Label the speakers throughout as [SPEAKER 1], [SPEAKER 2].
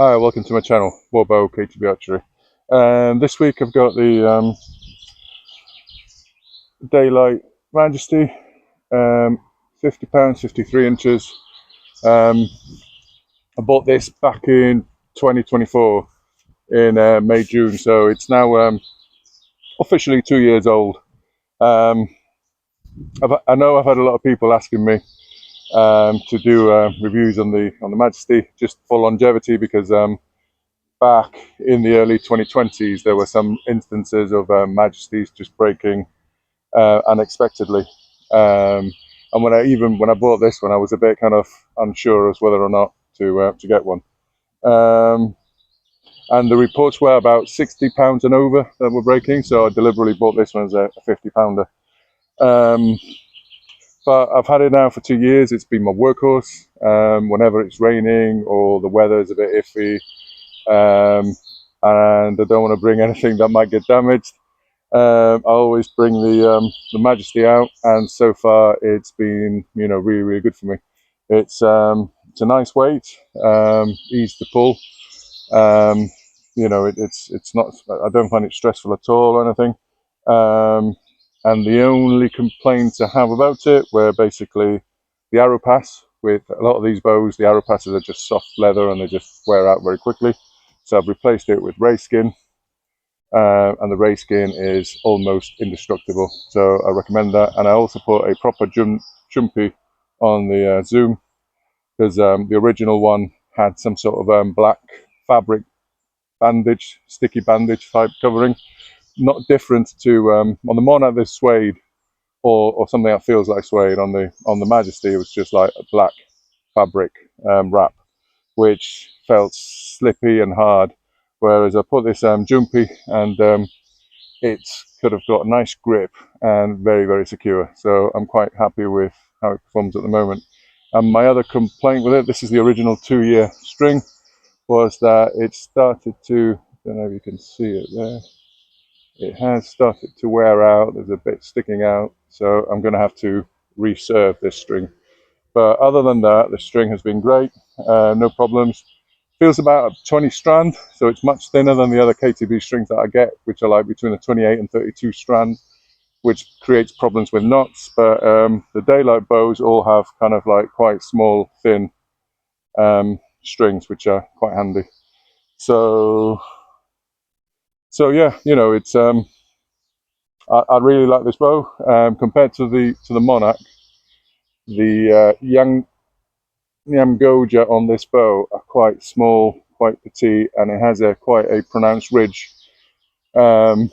[SPEAKER 1] Hi, welcome to my channel, Bow KTB Archery. This week I've got the Daylite Majesty, £50, 53 inches. I bought this back in 2024 in May, June, so it's now officially 2 years old. I know I've had a lot of people asking me to do reviews on the Majesty, just for longevity, because back in the early 2020s, there were some instances of Majesties just breaking unexpectedly. And when I bought this one, I was a bit kind of unsure as whether or not to get one. And the reports were about £60 and over that were breaking, so I deliberately bought this one as a 50-pounder. But I've had it now for 2 years. It's been my workhorse. Whenever it's raining or the weather is a bit iffy, and I don't want to bring anything that might get damaged, I always bring the Majesty out, and so far it's been really good for me. It's a nice weight, easy to pull. It's not. I don't find it stressful at all or anything. And the only complaints I have about it were basically the arrow pass. With a lot of these bows, the arrow passes are just soft leather and they just wear out very quickly. So I've replaced it with ray skin, and the ray skin is almost indestructible. So I recommend that. And I also put a proper jumpy on the zoom, because the original one had some sort of black fabric bandage, sticky bandage type covering. Not different to on the Monarch, there's suede or something that feels like suede. On the Majesty, it was just like a black fabric wrap, which felt slippy and hard. Whereas I put this jumpy, and it's could have got a nice grip and very secure. So I'm quite happy with how it performs at the moment. And my other complaint with it, this is the original 2-year string, was that it started to, I don't know if you can see it there, it has started to wear out. There's a bit sticking out, so I'm going to have to reserve this string. But other than that, the string has been great, no problems. Feels about a 20 strand, so it's much thinner than the other KTB strings that I get, which are like between a 28 and 32 strand, which creates problems with knots. But the Daylite bows all have kind of like quite small, thin strings, which are quite handy. So yeah, it's I really like this bow. Compared to the Monarch, the young Nyamgoja on this bow are quite small, quite petite, and it has quite a pronounced ridge. Whereas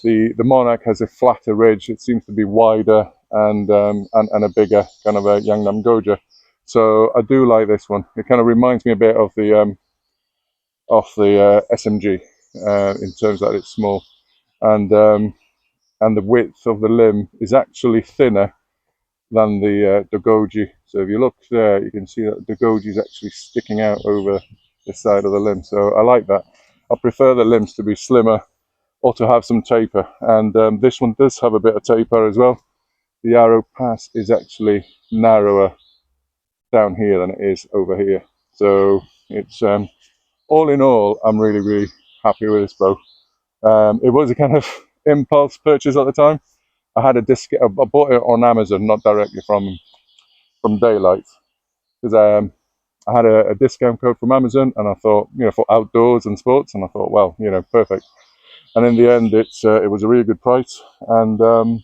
[SPEAKER 1] the Monarch has a flatter ridge. It seems to be wider and a bigger kind of a young Nyamgoja. So I do like this one. It kind of reminds me a bit of the SMG in terms that it's small, and the width of the limb is actually thinner than the Dogoji. So if you look there, you can see that Dogoji is actually sticking out over the side of the limb. So I like that. I prefer the limbs to be slimmer or to have some taper, and this one does have a bit of taper as well. The arrow pass is actually narrower down here than it is over here. So it's all in all, I'm really happy with this bow. It was a kind of impulse purchase at the time. I had a disc. I bought it on Amazon, not directly from Daylite, because I had a discount code from Amazon, and I thought, for outdoors and sports, and I thought, well, perfect. And in the end, it was a really good price, and I'm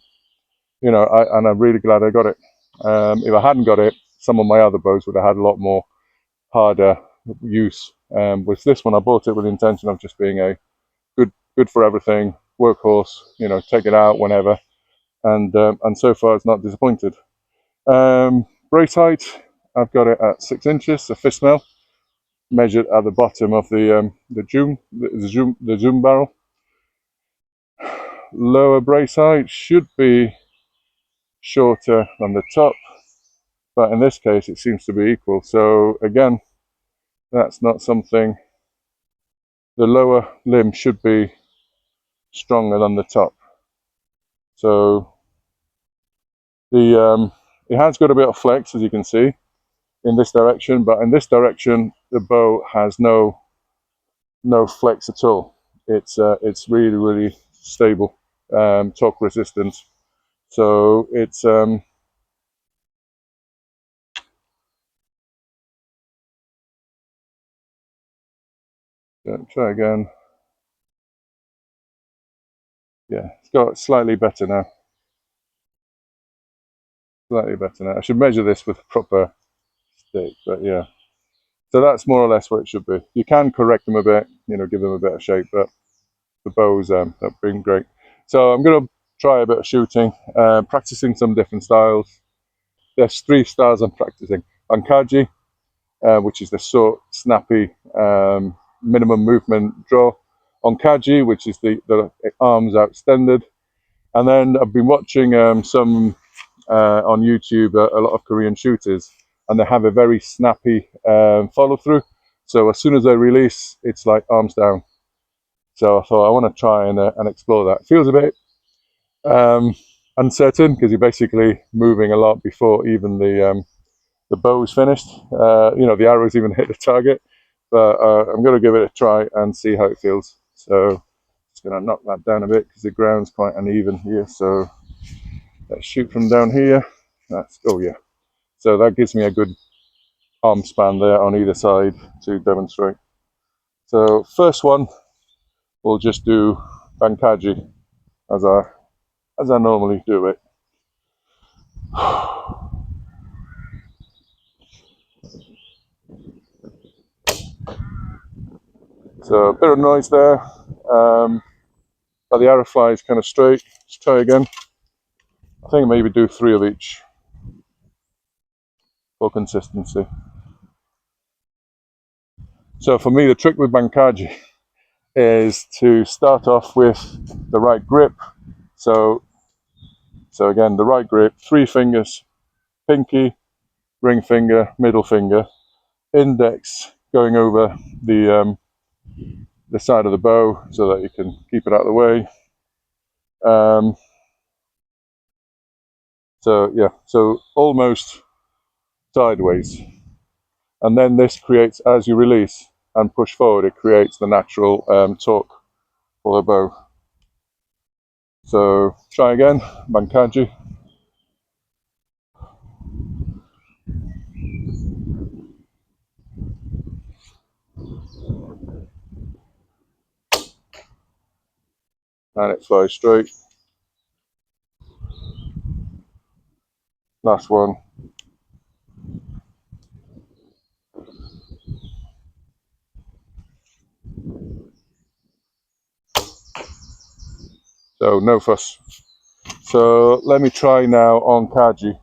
[SPEAKER 1] really glad I got it. If I hadn't got it, some of my other bows would have had a lot more harder use. With this one, I bought it with the intention of just being a good for everything workhorse. Take it out whenever, and so far it's not disappointed. Brace height, I've got it at 6 inches, a fist mill, measured at the bottom of the zoom barrel. Lower brace height should be shorter than the top, but in this case it seems to be equal. So again, that's not something. The lower limb should be stronger than the top. So it has got a bit of flex, as you can see. in this direction, but in this direction the bow has no flex at all. It's really, really stable, torque resistant. So it's try again. Yeah, it's got slightly better now. Slightly better now. I should measure this with a proper stick, but yeah. So that's more or less what it should be. You can correct them a bit, you know, give them a bit of shape, but the bows have been great. So I'm going to try a bit of shooting, practicing some different styles. There's 3 styles I'm practicing. Bankaji, which is the short, snappy, minimum movement draw. Onkaji, which is the arms outstended. And then I've been watching some on YouTube, a lot of Korean shooters, and they have a very snappy follow through. So as soon as they release, it's like arms down. So I thought I want to try and explore that. It feels a bit uncertain because you're basically moving a lot before even the bow's finished. You know, the arrows even hit the target. But I'm going to give it a try and see how it feels. So just going to knock that down a bit because the ground's quite uneven here. So let's shoot from down here. That's, oh yeah. So that gives me a good arm span there on either side to demonstrate. So first one, we'll just do Bankaji as I normally do it. So a bit of noise there, but the arrow flies kind of straight. Let's try again. I think maybe do 3 of each for consistency. So for me, the trick with Bankaji is to start off with the right grip. So again, the right grip, 3 fingers, pinky, ring finger, middle finger, index going over the side of the bow so that you can keep it out of the way. So yeah, so almost sideways. And then this creates, as you release and push forward, it creates the natural torque for the bow. So try again, Bankaji. And it flies straight. Last one. So no fuss. So let me try now on Kaji.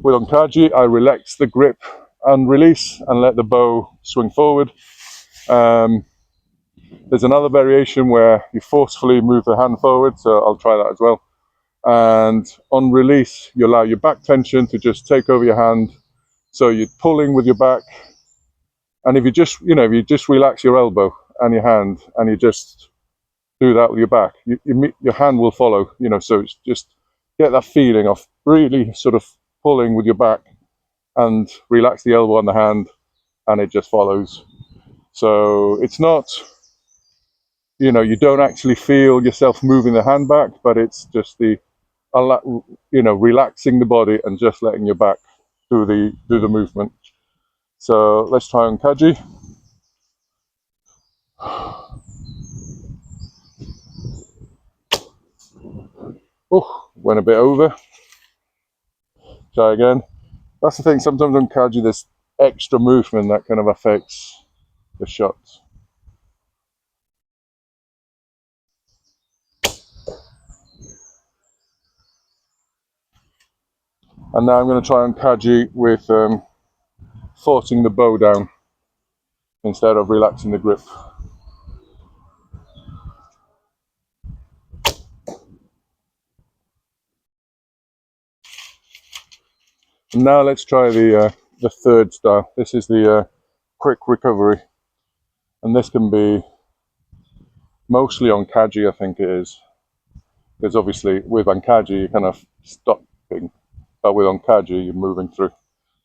[SPEAKER 1] With Onkaji, I relax the grip and release and let the bow swing forward. There's another variation where you forcefully move the hand forward, so I'll try that as well. And on release, you allow your back tension to just take over your hand. So you're pulling with your back. And if you just, if you just relax your elbow and your hand and you just do that with your back, your hand will follow, so it's just get that feeling of really sort of pulling with your back and relax the elbow on the hand and it just follows. So it's not, you don't actually feel yourself moving the hand back, but it's just the, relaxing the body and just letting your back do the movement. So let's try on Kaji. Oh, went a bit over. Try again. That's the thing, sometimes on Kaji there's extra movement that kind of affects the shots. And now I'm going to try on Kaji with forcing the bow down instead of relaxing the grip. And now let's try the third style. This is the quick recovery, and this can be mostly on Kaji, I think it is, because obviously with Bankaji you're kind of stopping, But with on Kaji, you're moving through.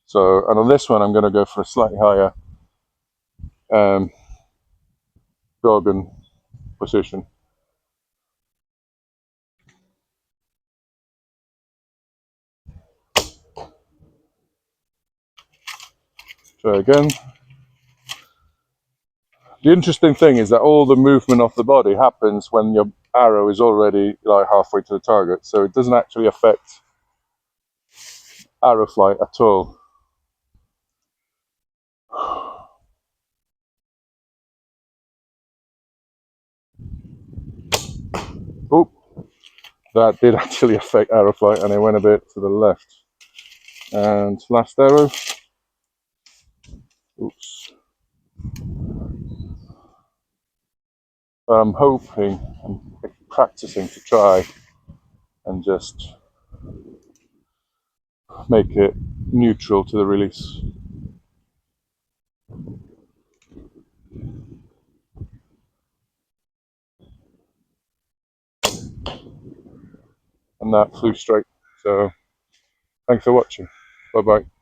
[SPEAKER 1] So, and on this one, I'm going to go for a slightly higher Gorgon position. Try again. The interesting thing is that all the movement of the body happens when your arrow is already like halfway to the target, so it doesn't actually affect arrow flight at all. Oh, that did actually affect arrow flight, and it went a bit to the left. And last arrow. Oops. I'm hoping, I'm practicing to try and just make it neutral to the release. And that flew straight. So thanks for watching. Bye bye.